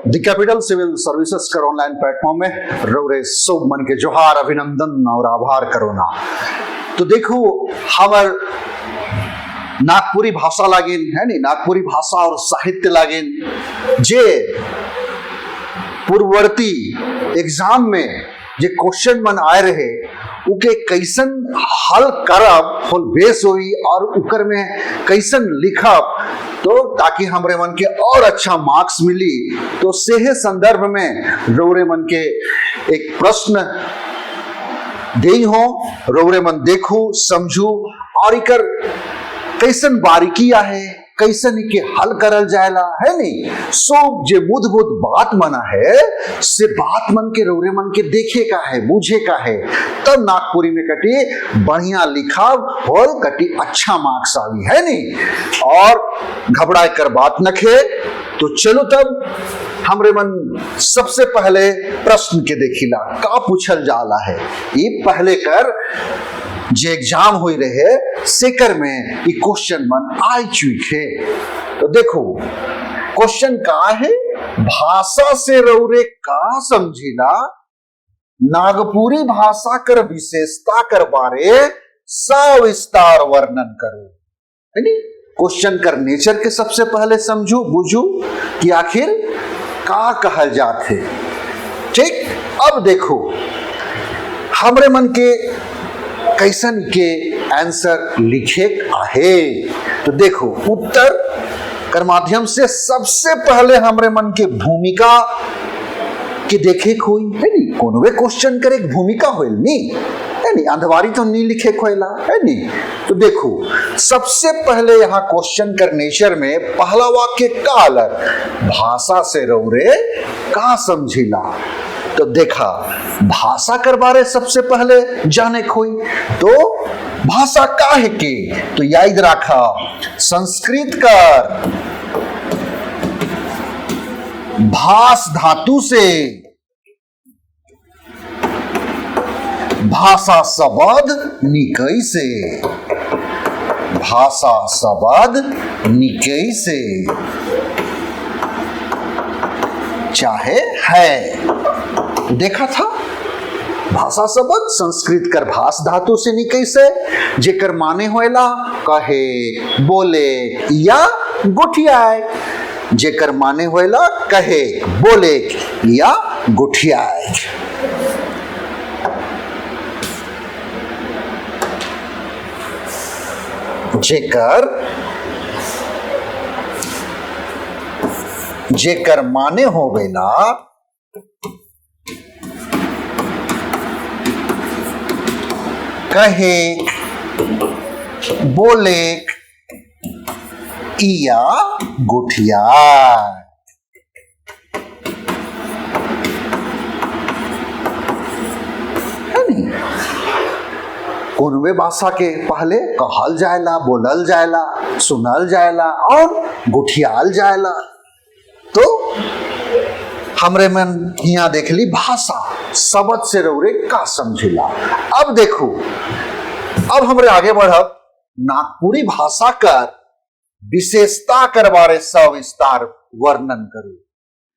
The capital civil services कर online platform में रौरे सब मन के जोहार अभिनंदन और आभार करो ना। तो देखो हमार नागपुरी भाषा लागिन है नी, नागपुरी भाषा और साहित्य लागिन जे पूर्ववर्ती एग्जाम में जे क्वेश्चन मन आए रहे उके कैसन हल करब फुल बेस हुई और उकर में कैसन लिखब तो ताकि हमरे मन के और अच्छा मार्क्स मिली। तो सेहे संदर्भ में रौरे मन के एक प्रश्न दे हो, रौरे मन देखू समझू और इकर कैसन बारीकिया है, कैसन के हल करल जाएला है नहीं। सब जे बुध बात मना है से बात मन के रौरे मन के देखे का है, बुझे का है, तब नागपुरी में कटी बढ़िया लिखाव और कटी अच्छा मार्क्स आवी है नहीं। और घबराए कर बात नखे। तो चलो तब हमरे मन सबसे पहले प्रश्न के देखिला का पूछल जाला है। ये पहले कर जे एग्जाम हो रहे सेकर में ये क्वेश्चन मन आई चुके। तो देखो क्वेश्चन का है, भाषा से रौरे का समझिला, नागपुरी भाषा कर विशेषता कर बारे सविस्तार वर्णन करो। है नी, क्वेश्चन कर नेचर के सबसे पहले समझू बुझू कि आखिर का कहल जाते। ठीक, अब देखो हमरे मन के कैसन के आंसर लिखे आहे। तो देखो उत्तर कर माध्यम से सबसे पहले हमरे मन के भूमिका के देखे खोई है नी। कोनो वे क्वेश्चन कर एक भूमिका होल नी है नी, अंधवारी तो नहीं लिखे खोला है नी। तो देखो सबसे पहले यहाँ क्वेश्चन कर नेचर में पहला वाक्य का अलग, भाषा से रौरे का समझिला। तो देखा भाषा कर बारे सबसे पहले जाने खोई तो भाषा का है के, तो याद रखा संस्कृत कर भाष धातु से भाषा शब्द निकई से, भाषा शब्द निकई से चाहे है। देखा था भाषा शब्द संस्कृत कर भाष धातु से निकई से, जेकर माने होएला कहे, बोले या गुठियाए, जेकर माने होएला कहे, बोले या गुठियाए। जेकर माने होवेला कहे, बोले या गुठिया। है नहीं, कोनवे भाषा के पहले कहल जाएला, बोलल जाएला, सुनल जाएला और गुठियाल जाएला। तो हमरे मन यहाँ देख ली भाषा शब्द से रौरे का समझिला। अब देखो अब हमरे आगे बढ़ब नागपुरी भाषा कर विशेषता कर बारे सविस्तार वर्णन करूं।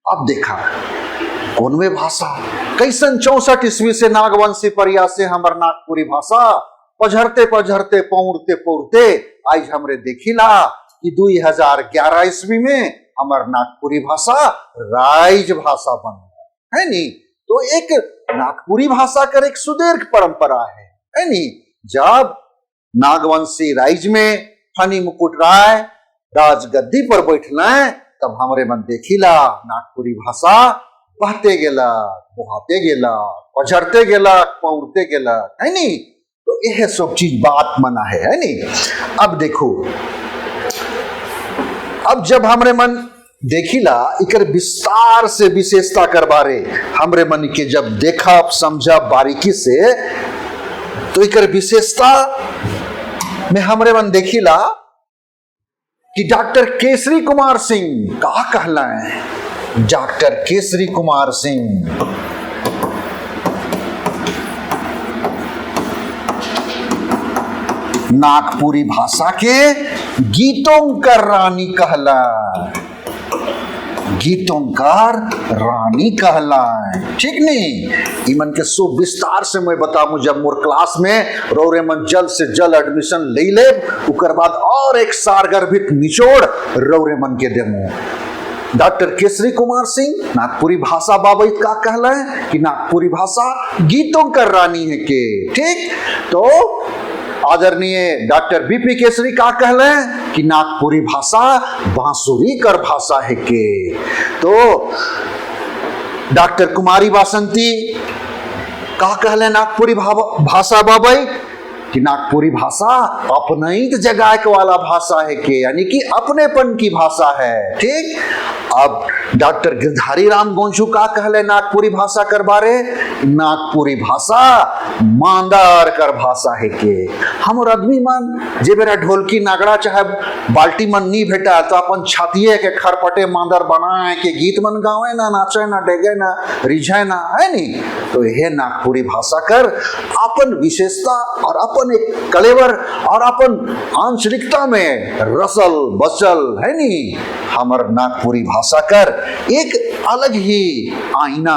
अब देखा कोनवे भाषा कैसन 64 ईस्वी से नागवंशी परिया से हमर नागपुरी भाषा पझरते पझरते पौरते पौरते आज हमरे देखिला कि 2011 ईस्वी में हमर नागपुरी भाषा राइज भाषा बन गया है नी। तो एक नागपुरी भाषा कर एक सुदीर्घ परंपरा है नी। जब नागवंशी राइज में फनी मुकुट राय राजगद्दी पर बैठना है तब हमरे मन देखिला नागपुरी भाषा बहते गेला, बहाते गेला, पझरते गेला, पौरते गेला है नी। तो यह सब चीज बात मना है नी। अब देखो अब जब हमरे मन देखिला इकर विस्तार से विशेषता कर बारे हमरे मन के जब देखा समझा बारीकी से, तो इकर विशेषता में हमरे मन देखिला कि डॉक्टर केसरी कुमार सिंह का कहला है। डॉक्टर केसरी कुमार सिंह नागपुरी भाषा के गीतों का रानी कहला। गीतोंकार रानी कहलाए। ठीक नहीं, इमन के सो विस्तार से मैं बताऊं जब मोर क्लास में रोरे मन जल्द से जल्द एडमिशन ले ले, उकर बाद और एक सारगर्भित निचोड़ रोरे मन के देमो। डॉक्टर केसरी कुमार सिंह नागपुरी भाषा बाबा का कहला है कि नागपुरी भाषा गीतों का रानी है के। ठीक, तो आदरणीय डॉक्टर बीपी केसरी का कहले हैं कि नागपुरी भाषा बांसुरी कर भाषा है के। तो डॉक्टर कुमारी वासंती का कहले नागपुरी भाषा बाबाई कि नागपुरी भाषा अपनहित जगाए वाला भाषा है के, यानी कि अपनेपन की भाषा है। ठीक, अब डॉक्टर गिरधारी राम गोंझू का कहले नागपुरी भाषा कर बारे, नागपुरी भाषा मांदार कर भाषा है के। हमर आदमी मन जे बेरा ढोलकी नागड़ा चाहे बाल्टी मन नहीं भेटा तो अपन छातिए के खरपटे मांदर बनाए के गीत मन गावे ना, नाचे ना, डेगे ना, रिझे ना, है नहीं। तो यह नागपुरी भाषा कर अपन विशेषता और अपन एक कलेवर और अपन आंचलिकता में रसल बचल है नहीं। हमर नागपुरी भाषा कर एक अलग ही आईना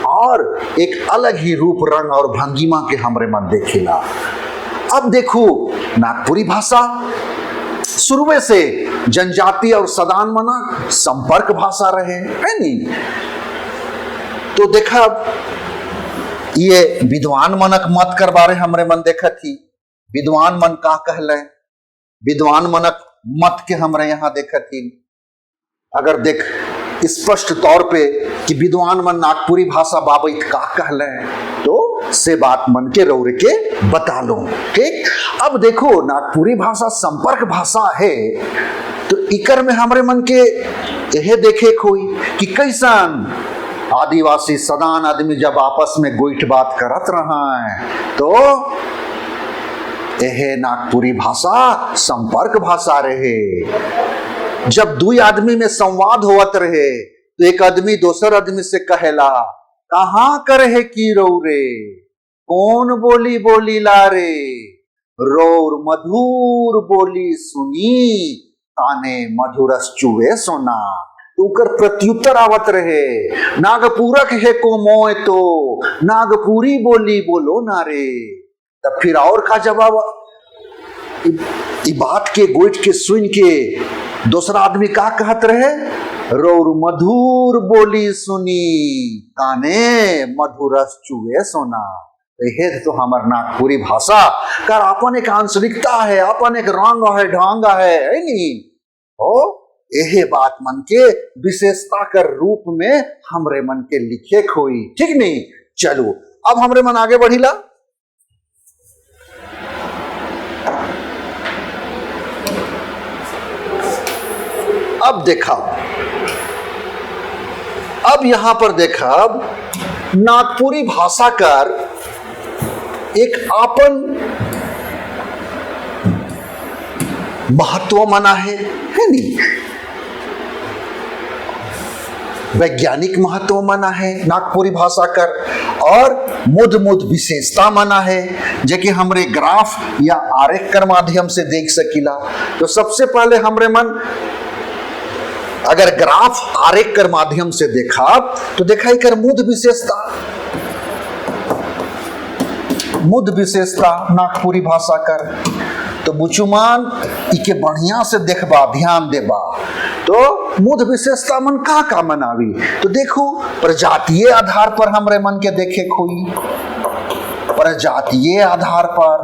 और एक अलग ही रूप रंग और भंगिमा के हमरे मन देखेला। अब देखो नागपुरी भाषा शुरू से जनजाति और सदान मना संपर्क भाषा रहे, है नहीं। तो देखा ये विद्वान मनक मत कर बारे हमरे मन देखा थी, विद्वान मन का कहले, विद्वान मनक मत के हमरे यहाँ देखा थी। अगर देख स्पष्ट तौर पे कि विद्वान मन नागपुरी भाषा बाबैत का कहले तो से बात मन के रौरे के बता लो। ठीक, अब देखो नागपुरी भाषा संपर्क भाषा है तो इकर में हमरे मन के यह देखे कोई कि कैसन आदिवासी सदान आदमी जब आपस में गोइठ बात करत रहा है तो यह नागपुरी भाषा संपर्क भाषा रहे। जब दो आदमी में संवाद होवत रहे तो एक आदमी दूसर आदमी से कहेला कहाँ कर है की रौरे, कौन बोली बोली ला रे, रौर मधुर बोली सुनी, ताने मधुरस चुवे सोना। तो उकर प्रत्युत्तर आवत रहे नागपूरक है को मोए तो नागपुरी बोली बोलो ना रे। तब फिर और का जवाब बात के गोइठ के सुन के दूसरा आदमी का कहत रहे, रौर मधुर बोली सुनी, काने मधुरस चुए सोना। यह तो हमार नागपुरी भाषा कर अपन एक आंचलिकता है, अपन एक रंग है, ढंग है नहीं। ओ यह बात मन के विशेषता कर रूप में हमरे मन के लिखे खोई। ठीक नहीं, चलो अब हमरे मन आगे बढ़ीला। अब देखा, अब यहां पर देखा नागपुरी भाषा कर एक आपन महत्व मना है नहीं, वैज्ञानिक महत्व मना है नागपुरी भाषा कर और मुद मुद विशेषता मना है जो कि हमरे ग्राफ या आरेख कर माध्यम से देख सकीला। तो सबसे पहले हमरे मन अगर ग्राफ आरेख कर माध्यम से देखा तो देखा कर मुद विशेषता, मुद विशेषता नागपुरी भाषा कर। तो बुचुमान इके बढ़िया से देखबा, ध्यान देबा तो मुद विशेषता मन का मनावी। तो देखो प्रजातीय आधार पर हमरे मन के देखे खोई, प्रजातीय आधार पर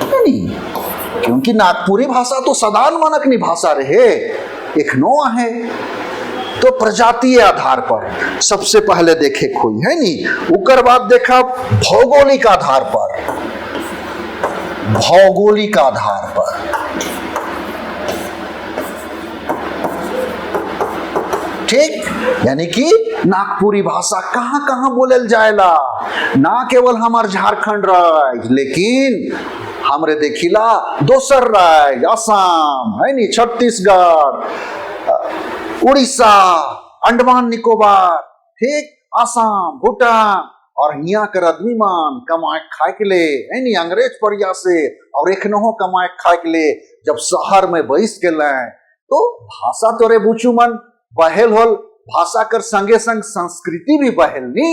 नहीं, क्योंकि नागपुरी भाषा तो सदान मनक नहीं भाषा रहे, एक नो है। तो प्रजातीय आधार पर सबसे पहले देखे खोई है नहीं, उकर बाद देखा भौगोलिक आधार पर, भौगोलिक आधार पर। ठीक, यानी कि नागपुरी भाषा कहां कहां बोलल जाएला, ना केवल हमार झारखंड राज्य लेकिन हमरे देखिला दोसर राज्य असम है नी, छत्तीसगढ़, उड़ीसा, अंडमान निकोबार, ठीक, असम, भूटान और यहाँ कर आदमी मान कमाए खाए के लिए है नी अंग्रेज परिया से और एक नहो कमाए खाए के लिए जब शहर में बहिस के लाए तो भाषा तो रे बुचू मन बहेल होल भाषा कर संगे संग संस्कृति भी बहेल नी।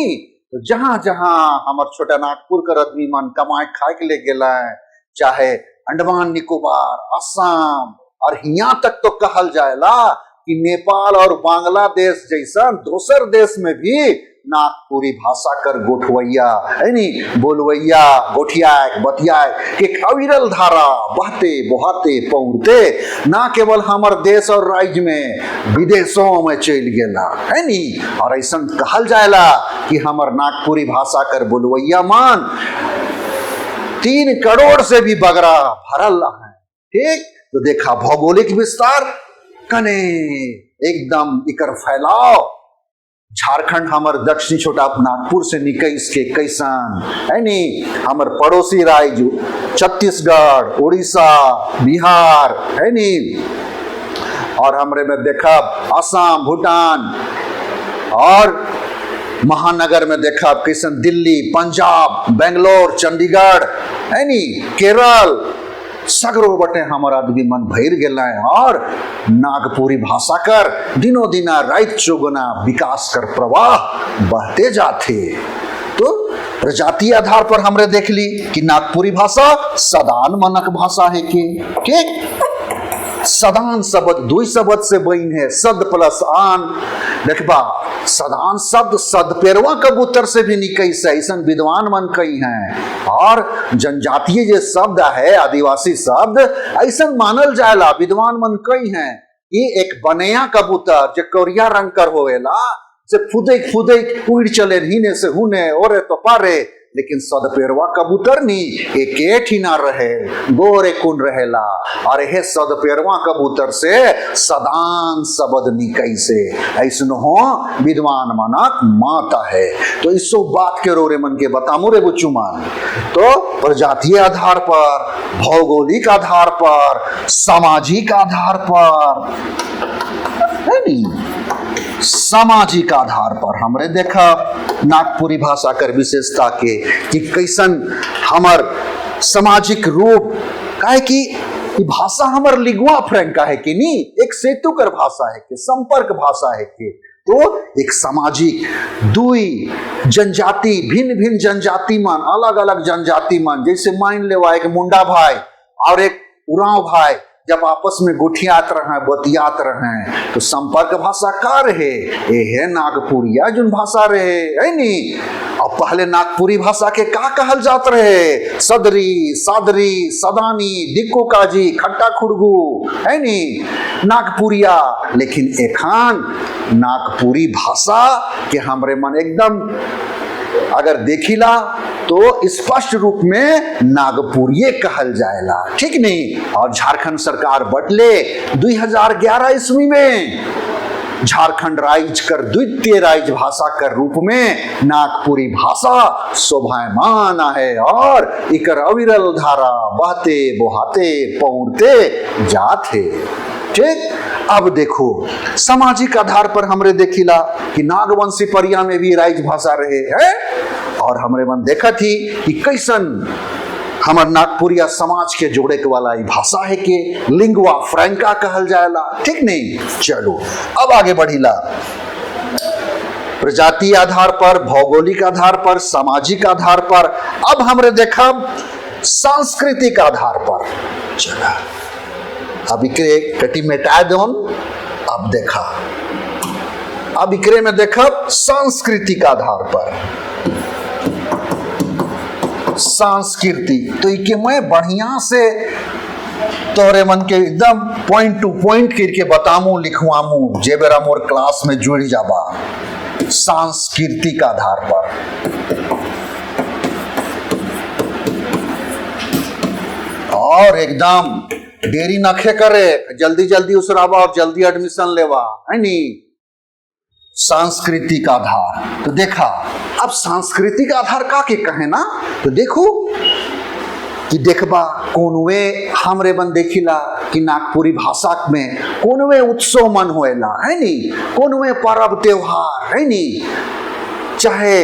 तो जहां जहां हमार छोटा नागपुर कर आदमी मन कमाए खाए के लिए गेला है, चाहे अंडमान निकोबार, असम और यहाँ तक तो कहल जाएला कि नेपाल और बांग्लादेश जैसा दोसर देश में भी नागपुरी भाषा कर गोठवैया है नी, बोलवैया, गोठियाए, बतियाए के अविरल धारा बहते बहाते पौरते ना केवल हमार देश और राज्य में विदेशों में चल गेला है नी। और ऐसा कहल जाएला कि हमार नागपुरी भाषा कर बोलवैया मान 3 करोड़ से भी बगरा भरल है। ठीक, तो देखा भौगोलिक विस्तार कने एकदम इकर फैलाव। झारखंड हमार दक्षिणी छोटा नागपुर से निकैस के कैसन है नी, हमार पड़ोसी राज्य छत्तीसगढ़, उड़ीसा, बिहार है नी, और हमरे में देखा असम, भूटान, और महानगर में देखा कैसन दिल्ली, पंजाब, बेंगलोर, चंडीगढ़ है नी, केरल, सगरो बटे हमारा आदमी मन भैर गेला है। और नागपुरी भाषा कर दिनों दिना रात चौगुना विकास कर प्रवाह बहते जाते। तो प्रजातीय आधार पर हमरे देख ली कि नागपुरी भाषा सदान मनक भाषा है कि ठीक, सदान शब्द 2 शब्द से बन है, सद प्लस आन। देखबा सदान शब्द सदपेरवा कबूतर से भी निकैस है, ऐसा विद्वान मन कई हैं। और जनजातीय जो शब्द है, आदिवासी शब्द, ऐसा मानल जाएला विद्वान मन कई हैं कि एक बनैया कबूतर जो करिया रंग कर होवेला से फुदे उड़ चले हिने से हुने ओरे तो पारे, लेकिन सदपेरवा कबूतर नी एक ना रहे, गोरे कुन रहेला। और यह सदपेरवा कबूतर से सदान शब्द निकई से ऐसन हो विद्वान मनक माता है। तो इस बात के रोरे मन के बतामू रे बुचुमान। तो प्रजातीय आधार पर, भौगोलिक आधार पर, सामाजिक आधार पर है नी, सामाजिक आधार पर हमरे देखा नागपुरी भाषा कर विशेषता के कि कैसन हमर सामाजिक रूप काहे कि भाषा हमर लिगुआ फ्रैंका है कि नहीं, एक सेतु कर भाषा है कि संपर्क भाषा है कि। तो एक सामाजिक 2 जनजाति, भिन्न भिन्न जनजाति मन, अलग अलग जनजाति मन, जैसे मान लेवा एक मुंडा भाई और एक उरांव भाई जब आपस में गोठियात रहे, बतियात रहे, तो संपर्क भाषा का रहे, ये है नागपुरिया जुन भाषा रहे है नी। अब पहले नागपुरी भाषा के का कहल जात रहे, सदरी, सादरी, सदानी, दिक्को काजी, खट्टा खुड़गू है नी, नागपुरिया। लेकिन एखान नागपुरी भाषा के हमरे मन एकदम अगर देखिला तो स्पष्ट रूप में नागपुरिये कहल जाएला, ठीक नहीं। और झारखंड सरकार बटले 2011 ईस्वी में झारखंड राज्य कर द्वितीय राज्य भाषा कर रूप में नागपुरी भाषा शोभायमान है और इकर अविरल धारा बहते बहाते पौरते जाते। ठीक, अब देखो सामाजिक आधार पर हमरे देखिला कि नागवंशी परिया में भी राज्य भाषा रहे है, और हमरे मन देखा थी कि कैसन हमर नागपुरिया समाज के जोड़े के वाला ये भाषा है कि लिंगुआ फ्रैंका कहल जाएला, ठीक नहीं। चलो अब आगे बढ़ीला। प्रजातीय आधार पर, भौगोलिक आधार पर, सामाजिक आधार पर, अब हमरे देखा सांस्कृतिक आधार पर। चला अब इकरे कटी मेटा दोन, अब देखा अब इकरे में देखा सांस्कृतिक आधार पर, संस्कृति। तो इके मैं बढ़िया से तोरे मन के एकदम पॉइंट टू पॉइंट करके बतामू, लिखवामू, जे बेरा मोर क्लास में जुड़ जाबा। सांस्कृतिक आधार पर और एकदम देरी नखे करे, जल्दी जल्दी उसराबा और जल्दी एडमिशन लेवा है नी। सांस्कृतिक आधार, तो देखा अब सांस्कृतिक आधार का के कहे ना, तो देखो कि देखबा कोनवे हमरे बन देखिला कि नागपुरी भाषा में कोनवे उत्सव मन होएला है नी, कोनवे पर्व त्योहार है नी, चाहे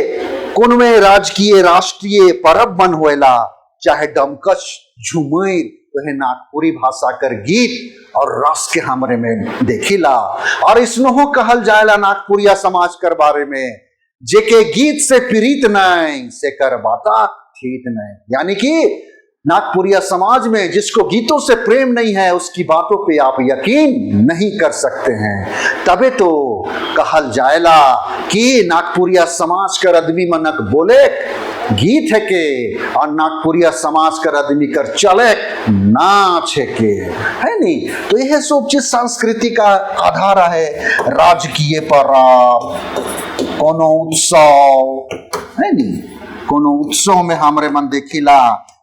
कोनवे राजकीय राष्ट्रीय पर्व मन होएला, चाहे डमकच झुमैर वह नागपुरी भाषा कर गीत और रस के हमरे में देखिला। और इसनो कहल जाएला नागपुरिया समाज कर बारे में, जेके गीत से प्रीत नहीं से कर बाता ठीक नहीं। यानी कि नागपुरिया समाज में जिसको गीतों से प्रेम नहीं है, उसकी बातों पे आप यकीन नहीं कर सकते हैं। तबे तो कहल जाएला कि नागपुरिया समाज कर आदमी मनक बोले गीत है के, और नागपुरिया समाज कर आदमी कर चले नाच है के, है नहीं। तो यह सब चीज संस्कृति का आधार है। राजकीय पर्व, कोनो उत्सव, है नहीं, कोनो उत्सव में हमरे मन देखिला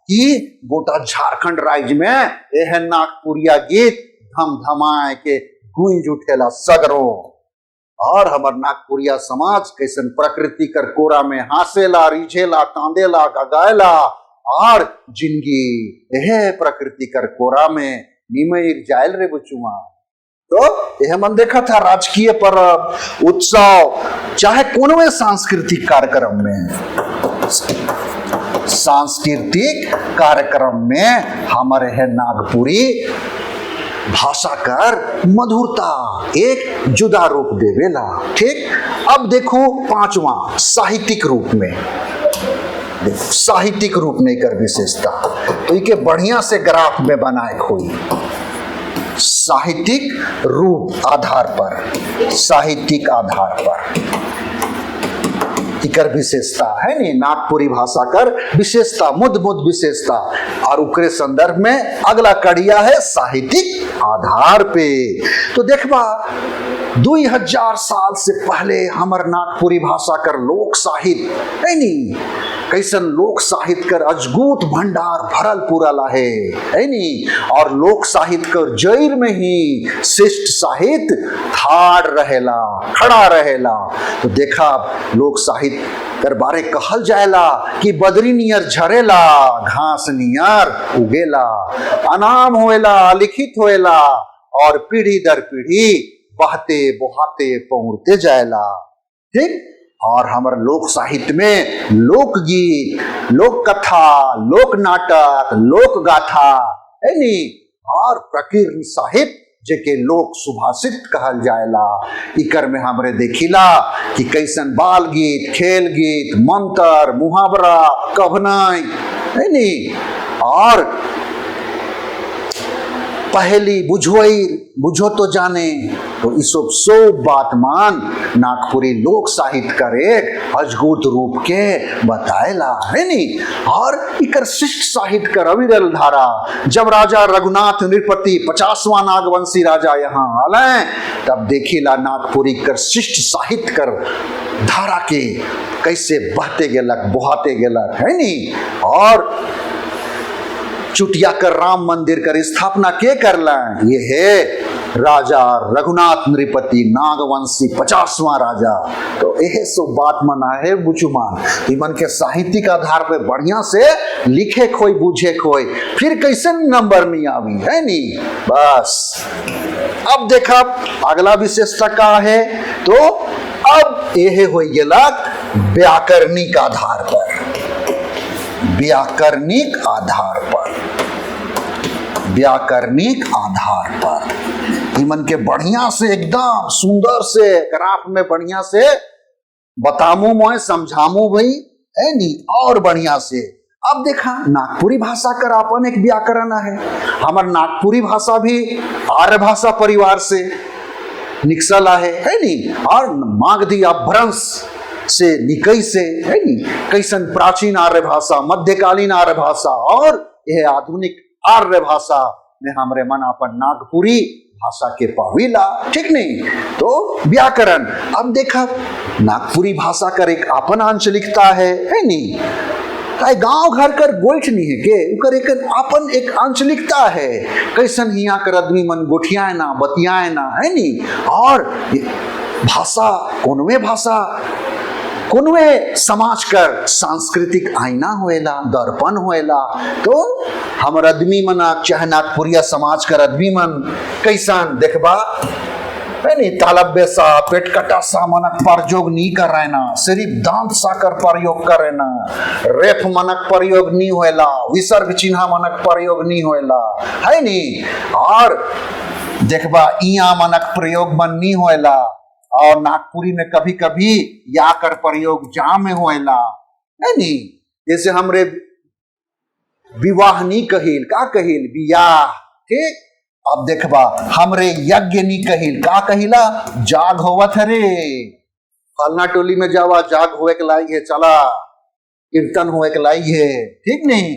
कि गोटा झारखंड राज्य में यह नागपुरिया गीत धम धमाए के गूंज उठेला सगरो। और हमार नागपुरिया समाज कैसन प्रकृति कर कोरा में हंसेला, रिझेला, कांदेला, गगाएला, और जिंदगी यह प्रकृति कर कोरा में निमयर जायल रे बचुआ। तो यह मन देखा था राजकीय पर्व, उत्सव, चाहे कोनो सांस्कृतिक कार्यक्रम में, सांस्कृतिक कार्यक्रम में हमारे है नागपुरी भाषा कर मधुरता एक जुदा रूप देवेला। ठीक, अब देखो पांचवा साहित्यिक रूप में, साहित्यिक रूप में कर विशेषता तो इके बढ़िया से ग्राफ में बनाए खोई। साहित्यिक रूप आधार पर, साहित्यिक आधार पर इकर विशेषता है नहीं, नागपुरी भाषा कर विशेषता, मुद मुद विशेषता। और उकरे संदर्भ में अगला कड़िया है साहित्यिक आधार पे। तो देखबा 2000 साल से पहले हमर नागपुरी भाषा कर लोक साहित्य है नहीं, कैसन लोक साहित्य कर अजगूत भंडार भरल पूरल है नहीं। और लोक साहित्य कर जैर में ही श्रेष्ठ साहित्य ठाड़ रहेला, खड़ा रहेला। तो देखा लोक साहित्य कर बारे कहल जाएला कि बदरी नियर झरेला, घास नियर उगेला, अनाम होएला, लिखित होएला, और पीढ़ी दर पीढ़ी बहते बुहाते पहुंचते जाएला। ठीक, और हमारे लोक साहित्य में लोकगीत, लोक कथा, लोक नाटक, लोक गाथा है नहीं, और प्रकीर्णन साहित्य जेके लोक सुभाषित कहल जाएला। इकर में हमरे देखिला कि कैसन बाल गीत, खेल गीत, मंत्र, मुहावरा, कवनाई है नहीं, और पहली बुझो तो जाने, तो इस सब बात मान नागपुरी लोक साहित्य कर एक अजगूत रूप के बताएला है नहीं। और इकर शिष्ट साहित्य कर अविरल धारा। जब राजा रघुनाथ नृपति 50वां नागवंशी राजा यहाँ आले, तब देखिला नागपुरी कर शिष्ट साहित्य कर धारा के कैसे बहते गेलक, बुहाते गेलक है नहीं। और चुटिया कर राम मंदिर कर स्थापना के करला, ये है राजा रघुनाथ नृपति नागवंशी 50वां राजा। तो यह सब बात मना है बुचुमान, मन के साहित्यिक आधार पे बढ़िया से लिखे खोई, बुझे खोई, फिर कैसे नंबर में आवी है नहीं। बस अब देखा अगला विशेषता का है, तो अब यह हो गेला व्याकरणिक आधार पर, व्याकरणिक आधार पर, व्याकरणिक आधार पर इमन के बढ़िया से एकदम सुंदर से ग्राफ में बढ़िया से बतामू मैं समझामू भाई है नहीं, और बढ़िया से। अब देखा नागपुरी भाषा कर अपन एक व्याकरण है। हमार नागपुरी भाषा भी आर्य भाषा परिवार से निकसल है नहीं, और मागधी अपभ्रंश से निकई से है नहीं। कैसन प्राचीन आर्य भाषा, मध्यकालीन आर्य भाषा, और यह आधुनिक आर्य भाषा में हमरे मन अपन नागपुरी भाषा के पाविला। ठीक नहीं, तो व्याकरण। अब देखा नागपुरी भाषा कर एक अपन आंचलिकता है नहीं, गांव घर कर गोइठ नहीं है के, उकर एक अपन एक आंचलिकता है। कैसन हिया कर आदमी मन गोठियाए ना, बतियाए ना है नहीं। और भाषा कोनवे भाषा, कोनवे समाज कर सांस्कृतिक आईना होएला, दर्पण होएला। तो हमर आदमी मन चाहे नागपुरिया समाज कर आदमी मन कैसन देखबा है नहीं, तालब्य सा पेट कटा सा मनक प्रयोग नहीं कर रहे ना, सिर्फ दांत साकर प्रयोग करे ना, रेफ मनक प्रयोग नहीं होएला, विसर्ग चिन्ह मनक प्रयोग नहीं होएला, है नहीं। और देखबा इया मनक प्रयोग मन नहीं होएला, और नागपुरी में कभी कभी या कर प्रयोग जा में होएला, है नहीं। जैसे हमरे विवाह नहीं कहिल, का कहिल बियाह, ठीक। अब देखबा हमरे यज्ञ नहीं कहिल, का कहिला जाग होवत रे, फलना टोली में जावा जाग होए के लाई है, चला कीर्तन होए के लाई है, ठीक नहीं।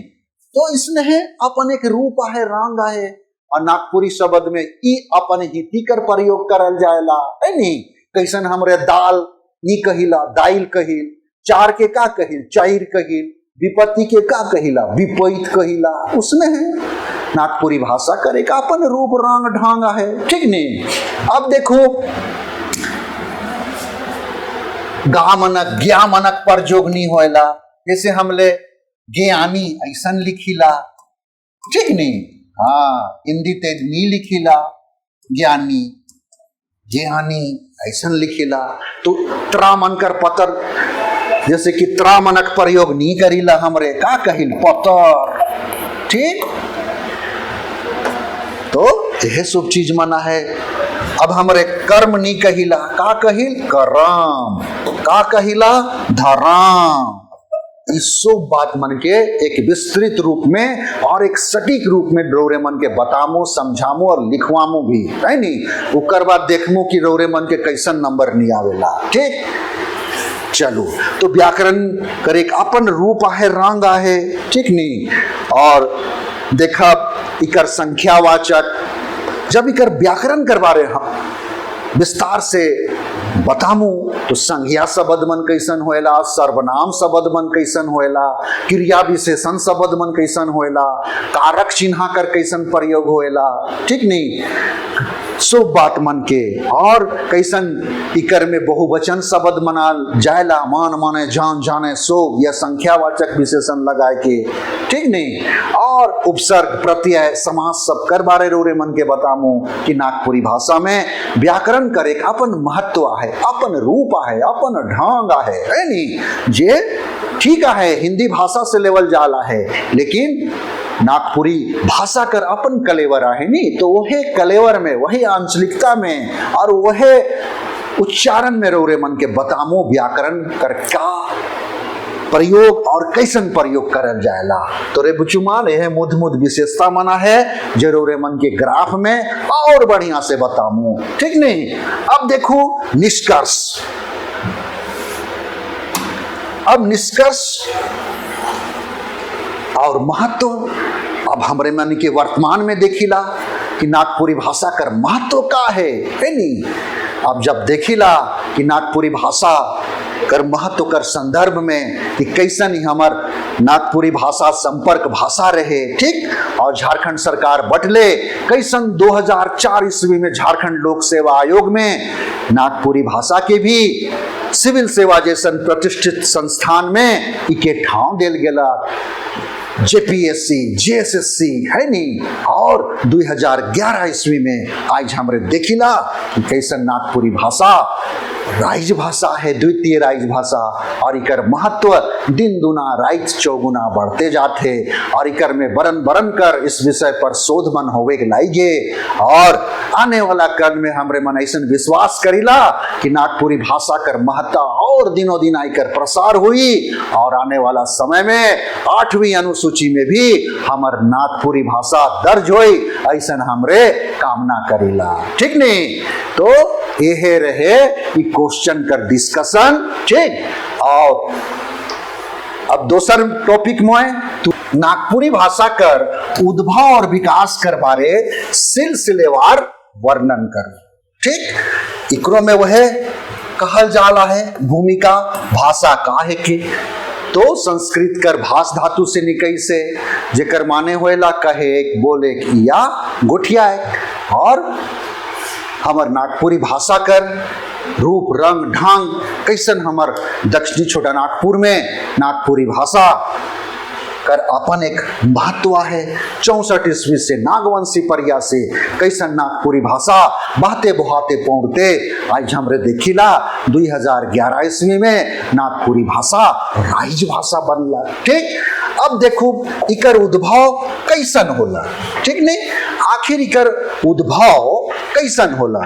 तो इसमें है अपन एक रूप है, रंग है, और नागपुरी शब्द में ई अपन हिती कर प्रयोग करल जाएला, है नहीं। कैसन हमरे दाल नी कहिला दाइल कहिल, चार के का कहिल चाइर कहिल, विपत्ति के का कहिला विपरीत कहिला, उसमें है नागपुरी भाषा करे का अपन रूप रंग ढंग है, ठीक नहीं। अब देखो गा मनक ज्ञा मनक प्रयोग नहीं होएला, जैसे हमले ज्ञानी ऐसन लिखिला, ठीक नहीं। हाँ, हिंदी तेज नहीं लिखिला, ज्ञानी ज्ञानी ऐसन लिखिला। तो त्रा मनकर पतर, जैसे कि त्रा मनक प्रयोग नहीं करीला, हमरे का कहिल पतर, ठीक। तो यह सब चीज मना है। अब हमरे कर्म नहीं कहिला, का कहिल करम, का कहिला धराम। इस सब बात मन के एक विस्तृत रूप में और एक सटीक रूप में रौरे मन के बतामो, समझामो और लिखवामो भी, है नहीं। उकर बाद देखमो कि रौरे मन के कैसन नंबर नहीं आवेला, ठीक। चलो, तो व्याकरण करे अपन रूप आहे, रंग आहे, ठीक नहीं। और देखा इकर संख्यावाचक, जब इकर व्याकरण करवा रहे हम विस्तार से बतामू, तो संज्ञा शब्द मन कैसन होएला, सर्वनाम शब्द मन कैसन होएला, क्रिया विशेषण शब्द मन कैसन होएला, कारक चिन्ह कर कैसन प्रयोग होएला, ठीक नहीं। सो बात मन के, और कैसन इकर में बहुवचन शब्द मनाल जायला, मान माने जान जाने सो, यह संख्यावाचक विशेषण लगाए के, ठीक नहीं। और उपसर्ग प्रत्यय समास सब कर बारे रोरे मन के बतामू कि नागपुरी भाषा में व्याकरण करे अपन महत्व है, अपन रूप है, अपन ढंग है नहीं। जे ठीक है हिंदी भाषा से लेवल जाला है, लेकिन नागपुरी भाषा कर अपन कलेवर है नहीं। तो वही कलेवर में, वही आंचलिकता में और वही उच्चारण में रौरे मन के बतामो व्याकरण कर का प्रयोग और कैसन प्रयोग करल जाएला। तो रे बुचुमाल यह मुद मुद विशेषता मना है जरूर मन के ग्राफ में और बढ़िया से बतामू, ठीक नहीं। अब देखो निष्कर्ष, अब निष्कर्ष और महत्व। अब हमरे मन के वर्तमान में देखिला कि नागपुरी भाषा कर महत्व का है नहीं। अब जब देखिला कि नागपुरी भाषा कर महत्व कर संदर्भ में कि कैसन ही हमार नागपुरी भाषा संपर्क भाषा रहे, ठीक। और झारखंड सरकार बटले कैसन 2004 ईस्वी में झारखंड लोक सेवा आयोग में नागपुरी भाषा के भी सिविल सेवा जैसन प्रतिष्ठित संस्थान में इके ठाव देल गेला, जेपीएससी जेएसएससी है नहीं। और 2011 ईस्वी में आज हमरे देखिला कि कैसन नागपुरी भाषा राइज भाषा है, द्वितीय राइज भाषा, और इकर महत्व दिन दुना राइज चौगुना बढ़ते जाते। और इकर में बरन बरन कर इस विषय पर शोध मन होवे के लाइगे। और आने वाला कल में हमरे मन ऐसा विश्वास करीला कि नागपुरी भाषा कर महत्व और दिनों दिन आकर प्रसार हुई, और आने वाला समय में 8वीं अनुसूची में भी हमार नागपुरी भाषा दर्ज हुई, ऐसा हमरे कामना करीला, ठीक नहीं। तो यह रहे क्वेश्चन कर डिस्कशन, ठीक। और अब दूसर टॉपिक में तो नागपुरी भाषा कर उद्भव और विकास कर बारे सिलसिलेवार वर्णन कर, ठीक। इकरो में वह कहल जाला है भूमिका भाषा का है कि तो संस्कृत कर भाष धातु से निकई से जेकर माने होएला कहे बोले या गोठिया। और हमार नागपुरी भाषा कर रूप रंग ढंग कैसन हमार दक्षिणी छोटा नागपुर में नागपुरी भाषा कर अपन एक महत्व है। 64 ईस्वी से नागवंशी परिया से कैसन नागपुरी भाषा बहते बहाते पौड़ते आज हमरे देखिला 2011 ईस्वी में नागपुरी भाषा राइज भाषा बनला। ठीक, अब देखो इकर उद्भव कैसन होला, ठीक नहीं, आखिर इकर उद्भव कैसन होला,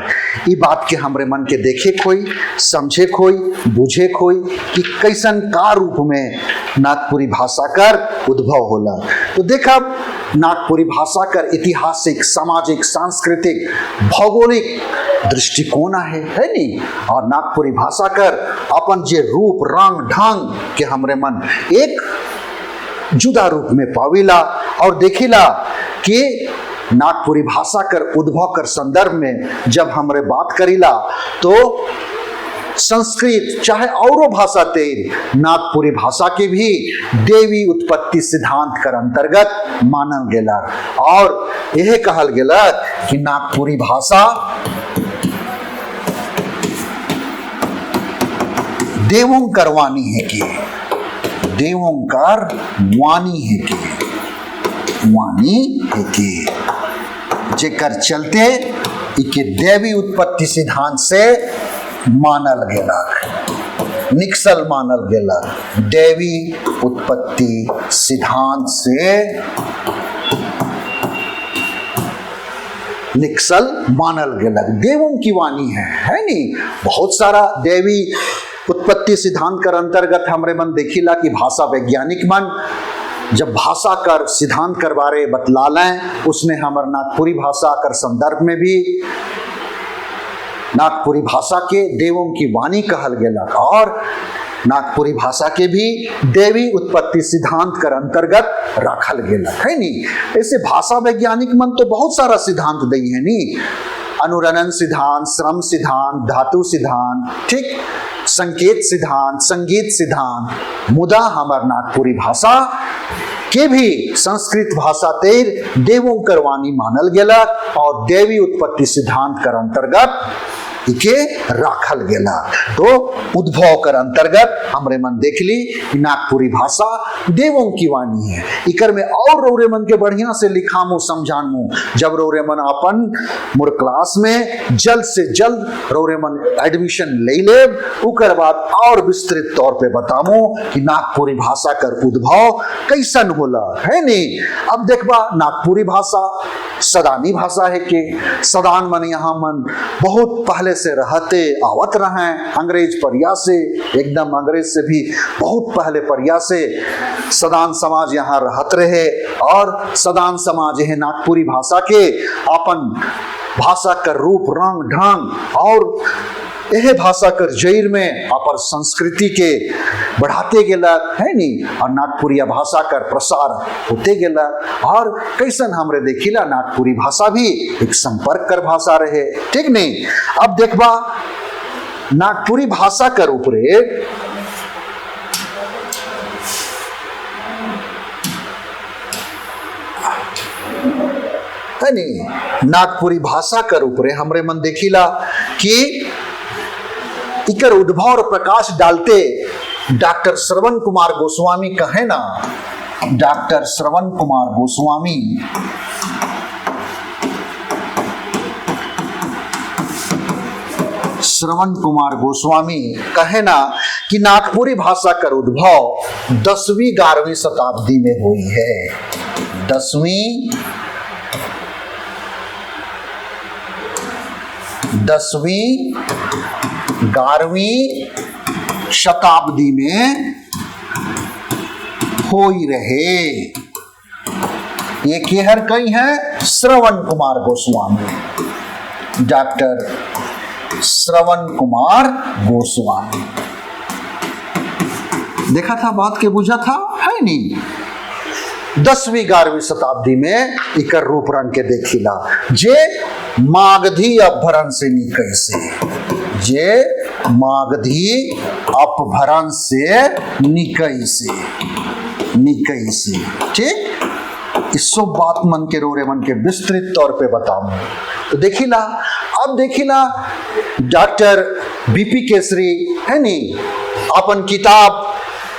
ई बात के हमरे मन के देखे खोई, समझे खोई, बुझे खोई कि कैसन का रूप में नागपुरी भाषा कर उद्भव होला। तो देखा नागपुरी भाषा कर ऐतिहासिक, सामाजिक, सांस्कृतिक, भौगोलिक दृष्टिकोण है नहीं, और नागपुरी भाषा कर अपन जे रूप रंग ढंग के हमरे मन एक जुदा रूप में पाविला और देखिला कि नागपुरी भाषा कर उद्भव कर संदर्भ में जब हमरे बात करीला तो संस्कृत चाहे औरो भाषा तेर नागपुरी भाषा के भी देवी उत्पत्ति सिद्धांत कर अंतर्गत मानल गेला और यह कहल गेला कि नागपुरी भाषा देवों कर वाणी है कि देवों कर वाणी है कि वाणी है कि जेकर चलते इके देवी उत्पत्ति सिद्धांत से मानल गेला, निक्सल मानल गेला, देवी उत्पत्ति सिद्धांत से निक्सल मानल गेला। देवों की वाणी है नहीं, बहुत सारा देवी उत्पत्ति सिद्धांत कर अंतर्गत हमरे मन देखिला कि भाषा वैज्ञानिक मन जब भाषा कर सिद्धांत कर बारे बतलालें उसने हमर नागपुरी भाषा कर संदर्भ में भी नागपुरी भाषा के देवों की वाणी कहल गेला और नागपुरी भाषा के भी देवी उत्पत्ति सिद्धांत कर अंतर्गत रखल गेला है नहीं। ऐसे भाषा वैज्ञानिक मन तो बहुत सारा सिद्धांत दी है नहीं, अनुरणन सिद्धांत, श्रम सिद्धांत, धातु सिद्धांत, ठीक, संकेत सिद्धांत, संगीत सिद्धांत, मुदा हमार नागपुरी भाषा के भी संस्कृत भाषा तेर देवों कर वाणी मानल गेला और देवी उत्पत्ति सिद्धांत कर अंतर्गत इके राखल गेला। तो उद्भव कर अंतर्गत हमरे मन देख ली कि नागपुरी भाषा देवों की वाणी है। इकर में और रौरे मन के बढ़िया से लिखामो समझानमो जब रौरे मन अपन मोर क्लास में जल्द से जल्द रौरे मन एडमिशन ले ले, उकर बाद और विस्तृत तौर पे बतामो कि नागपुरी भाषा कर उद्भव कैसन होला है नहीं। अब देखबा नागपुरी भाषा सदानी भाषा है कि सदान मन यहाँ मन बहुत पहले से रहते आवत रहे, अंग्रेज परिया से, एकदम अंग्रेज से भी बहुत पहले परिया से सदान समाज यहाँ रहत रहे और सदान समाज है नागपुरी भाषा के अपन भाषा का रूप रंग ढंग और यह भाषा कर जैर में अपर संस्कृति के बढ़ाते गेला है नहीं और नागपुरिया भाषा कर प्रसार होते गेला और कैसन हमरे देखिला नागपुरी भाषा भी एक संपर्क कर भाषा रहे, ठीक नहीं। अब देखबा नागपुरी भाषा कर ऊपरे है नहीं, नागपुरी भाषा कर ऊपरे हमरे मन देखिला कि इकर उद्भव और प्रकाश डालते डॉक्टर श्रवण कुमार गोस्वामी कहे ना, डॉक्टर श्रवण कुमार गोस्वामी कहे ना कि नागपुरी भाषा का उद्भव 10वीं 11वीं शताब्दी में हुई है। 10वीं 11वीं शताब्दी में होई रहे। ये केहर कई है श्रवण कुमार गोस्वामी, डॉक्टर श्रवण कुमार गोस्वामी। देखा था बात के बुझा था है नहीं। 10वीं 11वीं शताब्दी में इकर रूप रंग के देखिला जे मागधी अपभ्रंश से निकई से, जे मागधी अपभ्रंश से निकई से, ठीक। इस सब बात मन के रोरे मन के विस्तृत तौर पे बताऊं तो देखिला। अब देखिला डॉक्टर बीपी केसरी है नी अपन किताब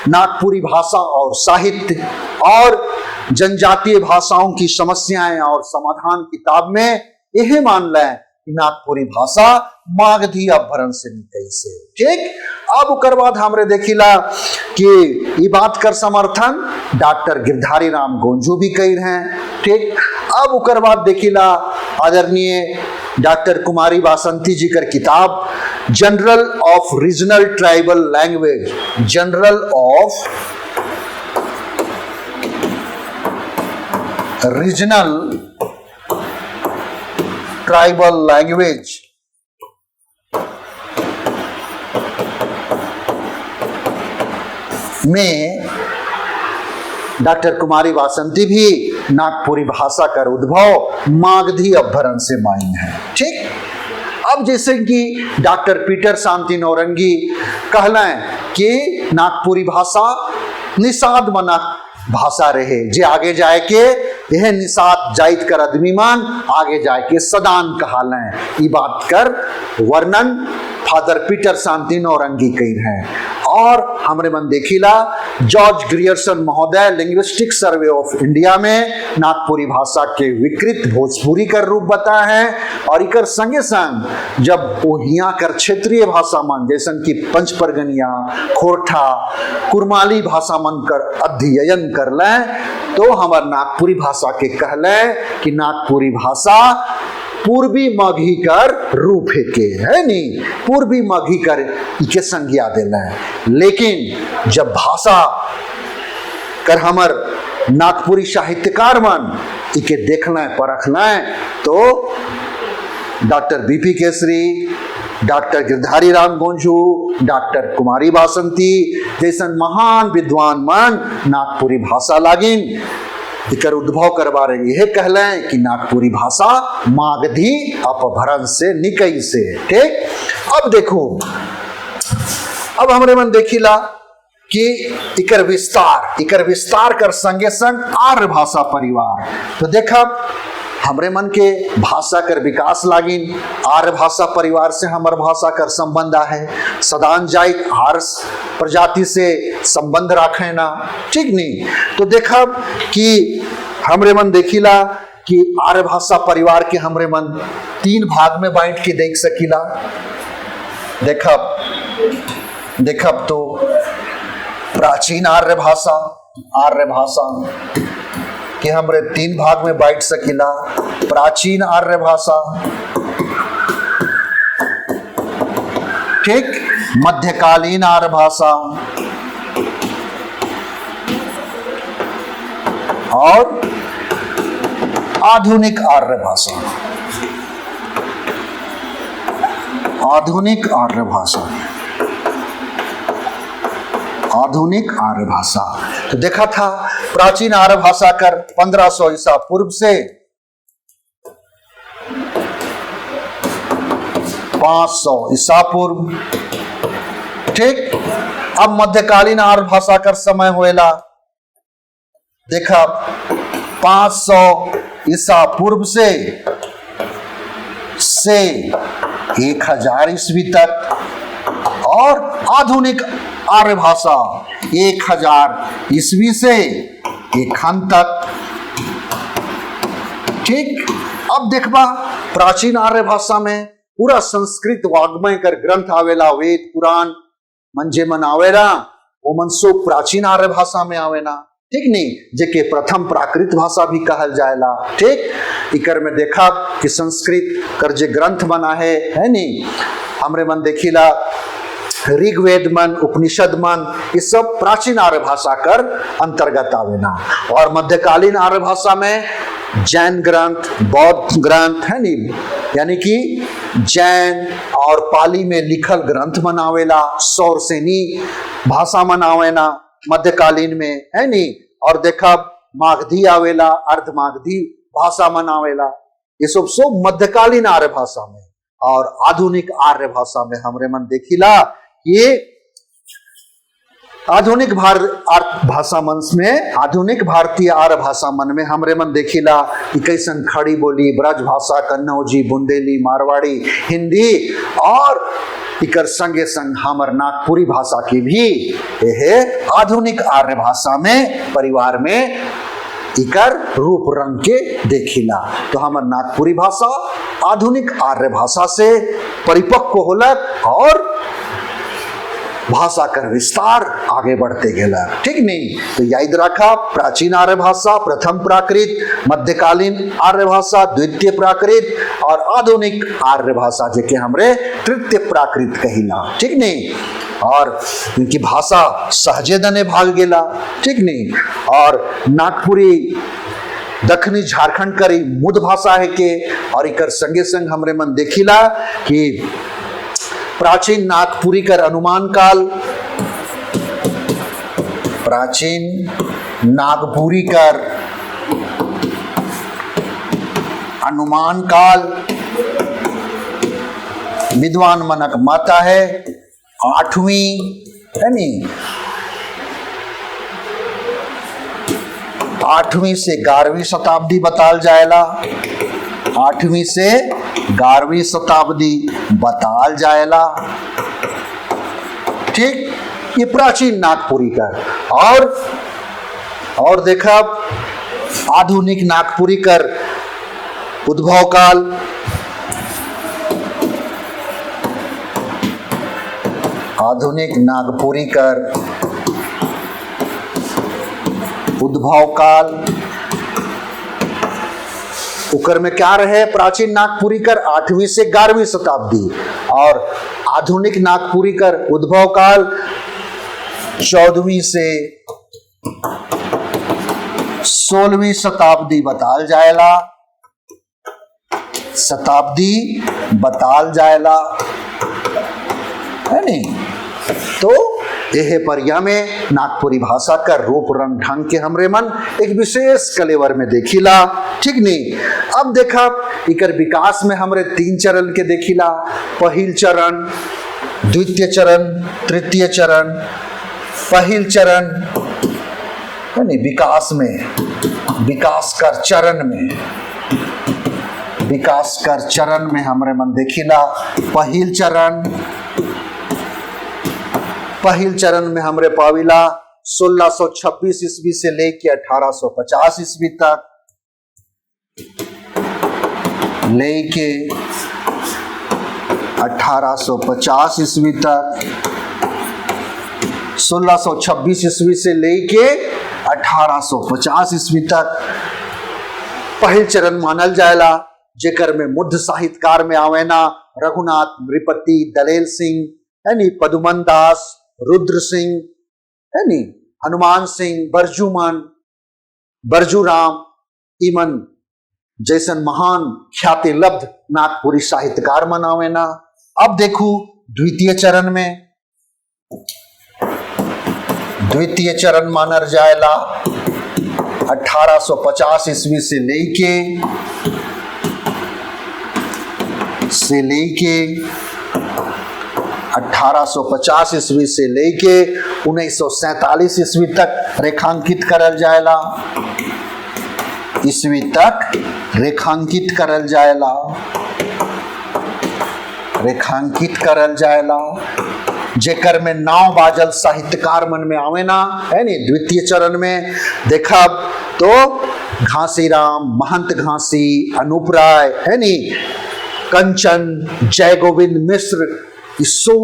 नागपुरी भाषा और साहित्य और जनजातीय भाषाओं की समस्याएं और समाधान किताब में यही मान लें कि नागपुरी भाषा मागधी अपभ्रंश से निकली से। ठीक, अब उकर बाद हमरे देखिला कि ये बात कर समर्थन डॉक्टर गिरधारी राम गोंझू भी कही हैं। ठीक, अब उकर बाद देखिला आदरणीय डॉक्टर कुमारी वासंती जी कर किताब general of regional tribal language, general of regional tribal language में डॉक्टर कुमारी वासंती भी नागपुरी भाषा का उद्भव मागधी अपभ्रंश से माइन है। ठीक, अब जैसे कि डॉक्टर पीटर शांति नौरंगी कहलें कि नागपुरी भाषा निषाद मना भाषा रहे जे आगे जाए के यह निषाद जाइत कर आदमी मान आगे जाए के सदान कहलें, ये बात कर वर्णन फादर पीटर शांति नौरंगी कही हैं। और हमरे मन देखिला जॉर्ज ग्रियर्सन महोदय लिंग्विस्टिक सर्वे ऑफ इंडिया में नागपुरी भाषा के विकृत भोजपुरी का रूप बताए हैं। और इकर संगे संग जब वो हिया कर क्षेत्रीय भाषा मन जैसन की पंच परगनिया, खोरठा, कुरमाली भाषा मन कर अध्ययन कर लें तो हमार नागपुरी भाषा के कहलें कि नागपुरी भाषा पूर्वी मगही कर रूप है के है नहीं, पूर्वी मगही कर इके संज्ञा देना है। लेकिन जब भाषा कर हमर नागपुरी साहित्यकार मन इके देखना परखना तो doctor BP Keshari, doctor Girdhari Ram Gonjhu, doctor Kumari Vasanti जैसन महान विद्वान मन नागपुरी भाषा लागिन इकर उद्भव करवा रही है। कहलें कि नागपुरी भाषा मागधी अपभ्रंश से निकई से। ठीक, अब देखो, अब हमरे मन देखिला कि इकर विस्तार कर संगे संग आर्य भाषा परिवार। तो देखा हमरे मन के भाषा कर विकास लागिन आर्य भाषा परिवार से हमर भाषा कर संबंध है। सदान जाइत आर्य प्रजाति से संबंध रखे ना। ठीक नहीं, तो देखा कि हमरे मन देखिला कि आर्य भाषा परिवार के हमरे मन 3 भाग में बांट के देख सकीला। देखब तो प्राचीन आर्य भाषा कि हमरे 3 भाग में बांट सकीला। प्राचीन आर्य भाषा, ठीक, मध्यकालीन आर्य भाषा और आधुनिक आर्य भाषा। आधुनिक आर्य भाषा तो देखा था प्राचीन आर्य भाषा कर 1500 ईसा पूर्व से 500 ईसा पूर्व। ठीक, अब मध्यकालीन आर्य भाषा कर समय होएला देखा 500 ईसा पूर्व से 1000 ईस्वी तक। और आधुनिक आर्य भाषा 1000 ईस्वी से 1000 तक। ठीक, अब देखबा प्राचीन आर्य भाषा में पूरा संस्कृत वाग्मय कर ग्रंथ आवेला, वेद पुराण मंजे मन आवेला, वो मन सो प्राचीन आर्य भाषा में आवेला। ठीक नहीं, जेके प्रथम प्राकृत भाषा भी कहल जाएला। ठीक, इकर में देखा कि संस्कृत कर जे ग्रंथ बना है नहीं, हमरे मन देखिला ऋग्वेद मन, उपनिषद मन, ये सब प्राचीन आर्य भाषा कर अंतर्गत आवेना। और मध्यकालीन आर्य भाषा में जैन ग्रंथ, बौद्ध ग्रंथ है नहीं, यानी कि जैन और पाली में लिखल ग्रंथ मनावेला, सौरसेनी भाषा मनावेना मध्यकालीन में है नहीं। और देखा मागधी आवेला, अर्धमागधी भाषा मनावेला, ये सब मध्यकालीन आर्य भाषा में। और आधुनिक आर्य भाषा में हमरे मन देखिला ये आधुनिक भाषा मंच में, आधुनिक भारतीय आर्य भाषा मन में हमरे मन देखिला कि कैसन खड़ी बोली, ब्रज भाषा, कन्नौजी, बुंदेली, मारवाड़ी, हिंदी और इकर संगे संग हमर नागपुरी भाषा की भी यह आधुनिक आर्य भाषा में परिवार में इकर रूप रंग के देखिला। तो हमर नागपुरी भाषा आधुनिक आर्य भाषा से परिपक्व होलक और भाषा का विस्तार आगे बढ़ते गेला। ठीक नहीं? तो याद रखा, प्राचीन आर्य भाषा, प्रथम प्राकृत, मध्यकालीन आर्य भाषा, द्वितीय प्राकृत और आधुनिक आर्य भाषा जेके हमरे तृतीय प्राकृत कहिला। ठीक नहीं? और इनकी भाषा सहजे दने भाग गेला। ठीक नहीं? और नागपुरी दक्षिणी झारखंड करी मुद भाषा है के, और इकर संगे संग हमरे मन देखिला कि प्राचीन नागपुरी कर अनुमान काल, प्राचीन नागपुरी कर अनुमान काल विद्वान मनक माता है 8वीं, है नहीं, 8वीं से 11वीं शताब्दी बताल जाएला। 8वीं से 11वीं शताब्दी बताल जाएला। ठीक? ये प्राचीन नागपुरी का। और देखा आधुनिक नागपुरी कर उद्भव काल, आधुनिक नागपुरी कर उद्भव काल, उकर में क्या रहे? प्राचीन नागपुरी कर 8वीं से 11वीं शताब्दी और आधुनिक नागपुरी कर उद्भव काल 14वीं से 16वीं शताब्दी बताल जाएला। शताब्दी बताल जाएला, है नहीं? तो यह परिया में नागपुरी भाषा का रूप रंग ढंग के हमरे मन एक विशेष कलेवर में देखिला। ठीक नहीं? अब देखा इकर विकास में हमरे 3 चरण के देखिला। पहिल चरण, द्वितीय चरण, तृतीय चरण। पहिल चरण है नहीं, विकास में, विकास कर चरण में, विकास कर चरण में हमरे मन देखिला। पहिल चरण, पहिल चरण में हमरे पाविला 1626 ईस्वी से लेके 1850 ईस्वी तक, लेके 1850 ईस्वी तक, 1626 ईस्वी से लेके 1850 ईस्वी तक पहिल चरण मानल जाएला। जेकर में मुद्ध साहित्यकार में आवेना रघुनाथ नृपति, दलेल सिंह, है नी, पदुमन दास, रुद्र सिंह, है नी, हनुमान सिंह, बरजूमन, बरजूराम, इमन जैसन महान ख्याति लब्ध नागपुरी साहित्यकार मनावे ना। अब देखो द्वितीय चरण में, द्वितीय चरण मानर जाएला 1850 ईस्वी से लेके 1850 ईस्वी से लेके 1947 ईस्वी तक रेखांकित करल जाएला। ईस्वी तक रेखांकित करल जाएला, रेखांकित करल जाएला। जेकर में नाव बाजल साहित्यकार मन में आवे ना, है नी। द्वितीय चरण में देखा तो घासीराम, महंत घासी, अनूप राय, है नी, कंचन, जय गोविंद मिश्र, इसो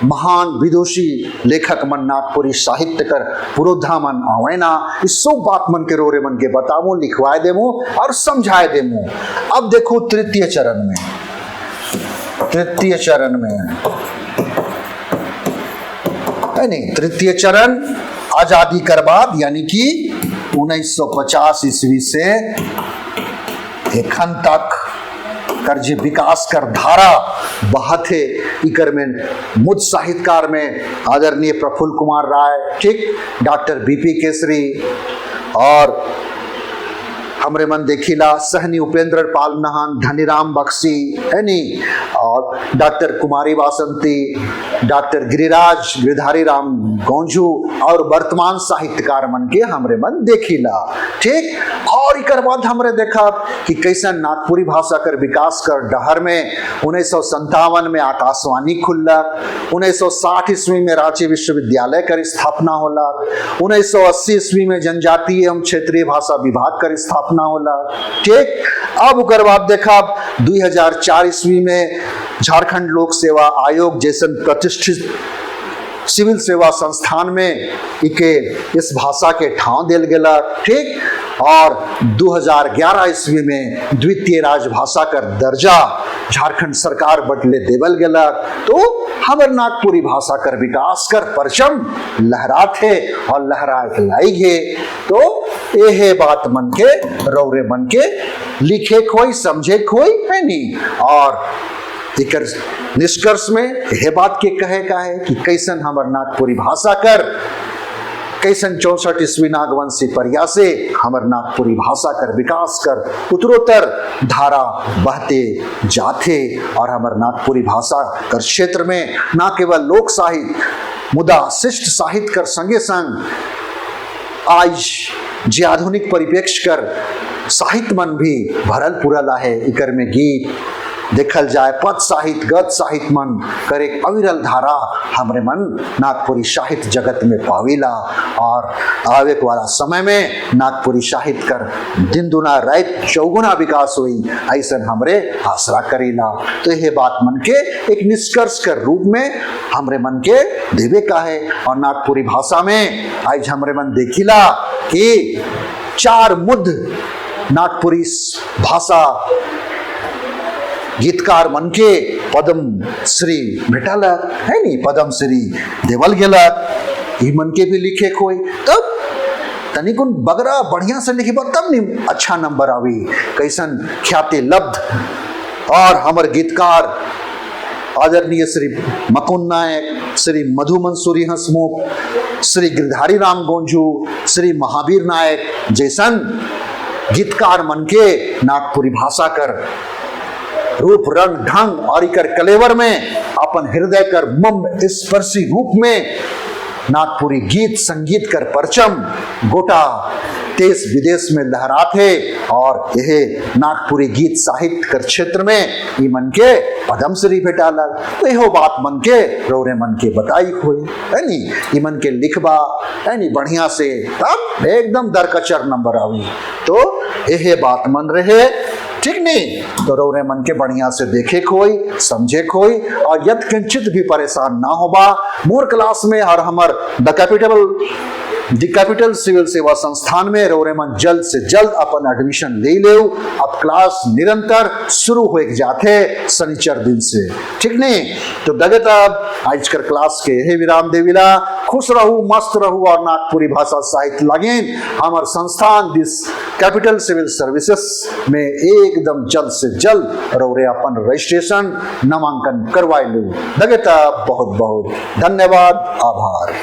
महान विदुषी लेखक मन नागपुरी साहित्य कर पुरोधा मन आवे ना। इसो बात मन के रोरे मन के बतामो, लिखवाए देमो और समझाए देमो। अब देखो तृतीय चरण में, तृतीय चरण में है नहीं, तृतीय चरण आजादी कर बाद यानी कि 1950 ईस्वी से एखन तक कर जे विकास कर धारा बहत है। इकर में मुझ साहित्यकार में आदरणीय प्रफुल्ल कुमार राय, ठीक, डॉक्टर बीपी केसरी और हमरे मन देखिला सहनी उपेंद्र पाल नहान, धनीराम बख्शी है नी, और डॉक्टर कुमारी वासंती, डॉक्टर गिरिराज गिरधारी राम गौंजू और वर्तमान साहित्यकार मन के हमरे मन देखिला। ठीक, और इकर बाद हमरे देखा कि कैसन नागपुरी भाषा कर विकास कर डहर में 1957 में आकाशवाणी खुलला, 1960 ईस्वी में रांची विश्वविद्यालय कर स्थापना होला, 1980 ईस्वी में जनजातीय एवं क्षेत्रीय भाषा विभाग कर स्थापना होला। ठीक, अब उकर बाद देखा 2004 ईस्वी में झारखंड लोक सेवा आयोग जैसन प्रतिष्ठित सिविल सेवा संस्थान में इके इस भाषा के ठाव दिल गेला। ठीक, और 2011 ईस्वी में द्वितीय राजभाषा कर दर्जा झारखंड सरकार बटले देवल गेला। तो हमर नागपुरी भाषा कर विकास कर परचम लहराते और लहराए लाइगे। तो ये बात मन के रौरे मन के लिखे खोई समझे खोई है नहीं। और इकर निष्कर्ष में यह बात के कहे का है कि कैसन हमर नागपुरी भाषा कर कैसन 64 ईस्वी नागवंशी परिया से हमर नागपुरी भाषा कर विकास कर उत्तरोत्तर धारा बहते जाते। और हमर नागपुरी भाषा कर क्षेत्र में न केवल लोक साहित्य मुदा शिष्ट साहित्य कर संगे संग आज जे आधुनिक परिप्रेक्ष्य कर साहित्य मन भी भरल पुरल है। इकर में गीत देखल जाए पद साहित्य गद साहित्य मन कर एक अविरल धारा हमरे मन नागपुरी साहित्य जगत में पाविला। और आवे वाला समय में नागपुरी साहित्य कर दिन दुना रात चौगुना विकास हुई ऐसा हमरे आसरा करीला। तो यह बात मन के एक निष्कर्ष कर रूप में हमरे मन के देवे का है। और नागपुरी भाषा में आज हमरे मन देखिला कि 4 मुद्द नागपुरी भाषा गीतकार मन के पद्म श्री भेटाला है नी, पद्म श्री देवल गेला। ई मन के भी लिखे कोई तब तनिकुन बगरा बढ़िया से लिखी तब नहीं अच्छा नंबर आवी। कैसन ख्याति लब्ध और हमर गीतकार आदरणीय श्री मकुंद नायक, श्री मधु मंसूरी हंसमुख, श्री गिरधारी राम गौंजू, श्री महावीर नायक जैसन गीतकार मन के नागपुरी भाषा कर रूप रंग ढंग और इकर कलेवर में अपन हृदय कर मम स्पर्शी रूप में नागपुरी गीत संगीत कर परचम गोटा देश विदेश में लहराते। और यह नागपुरी गीत साहित्य कर क्षेत्र में ई मन के पद्मश्री भेटाला। तो यहो बात मन के रौरे मन के बताई हुई है नी, ई मन के लिखबा है नी बढ़िया से तब एकदम दरकचर नंबर आवी। तो यह बात मन रहे ठीक नहीं। तो रौरे मन के बढ़िया से देखे खोई समझे खोई और यद किंचित भी परेशान ना होबा। मोर क्लास में और हमर द कैपिटल सिविल सेवा संस्थान में रौरे मन जल्द से जल्द अपन एडमिशन ले ले। अब क्लास निरंतर शुरू हो जाते शनिचर दिन से ठीक नहीं। तो दगे तब आज कर क्लास के हे विराम देविला। खुश रहू मस्त रहू और नागपुरी भाषा साहित्य लगेन हमर संस्थान दिस कैपिटल सिविल सर्विसेज में एकदम जल्द से जल्द रौरे अपन रजिस्ट्रेशन नामांकन करवाए लू। दगे तब बहुत बहुत धन्यवाद आभार।